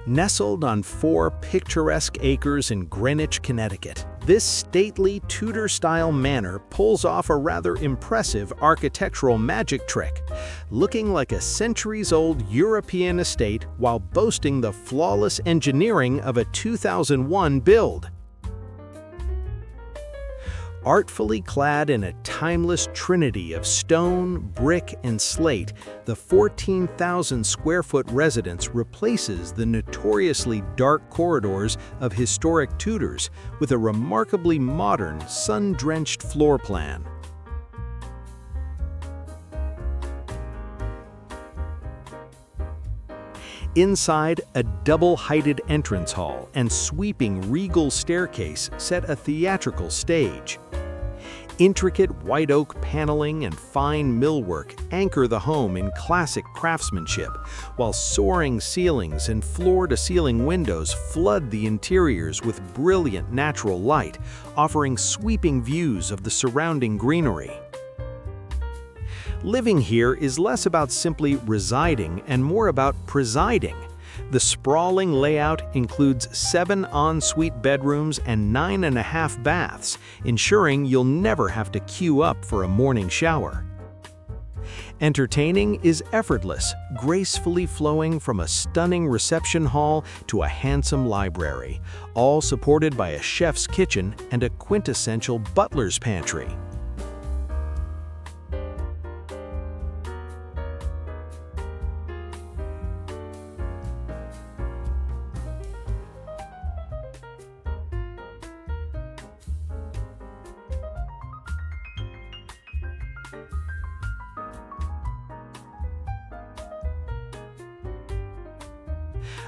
Nestled on 4 picturesque acres in Greenwich, Connecticut, this stately Tudor-style manor pulls off a rather impressive architectural magic trick, looking like a centuries-old European estate while boasting the flawless engineering of a 2001 build. Artfully clad in a timeless trinity of stone, brick, and slate, the 14,000-square-foot residence replaces the notoriously dark corridors of historic Tudors with a remarkably modern, sun-drenched floor plan. Inside, a double-heighted entrance hall and sweeping regal staircase set a theatrical stage. Intricate white oak paneling and fine millwork anchor the home in classic craftsmanship, while soaring ceilings and floor-to-ceiling windows flood the interiors with brilliant natural light, offering sweeping views of the surrounding greenery. Living here is less about simply residing and more about presiding. The sprawling layout includes 7 en-suite bedrooms and 9.5 baths, ensuring you'll never have to queue up for a morning shower. Entertaining is effortless, gracefully flowing from a stunning reception hall to a handsome library, all supported by a chef's kitchen and a quintessential butler's pantry.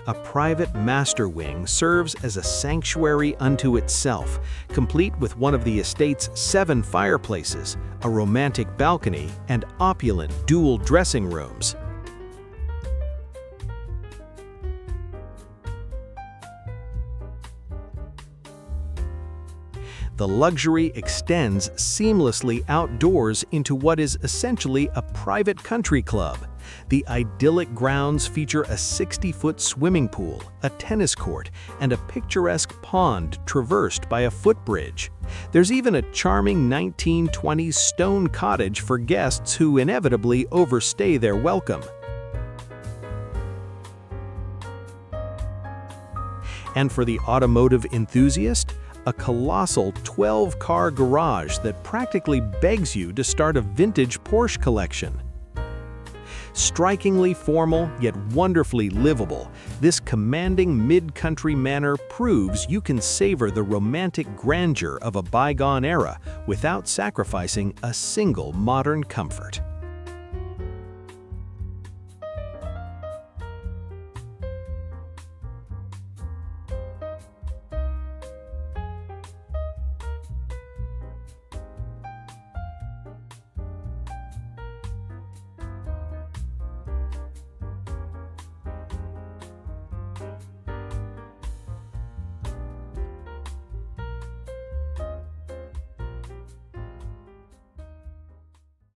A private master wing serves as a sanctuary unto itself, complete with one of the estate's 7 fireplaces, a romantic balcony, and opulent dual dressing rooms. The luxury extends seamlessly outdoors into what is essentially a private country club. The idyllic grounds feature a 60-foot swimming pool, a tennis court, and a picturesque pond traversed by a footbridge. There's even a charming 1920s stone cottage for guests who inevitably overstay their welcome. And for the automotive enthusiast, a colossal 12-car garage that practically begs you to start a vintage Porsche collection. Strikingly formal, yet wonderfully livable, this commanding mid-country manor proves you can savor the romantic grandeur of a bygone era without sacrificing a single modern comfort.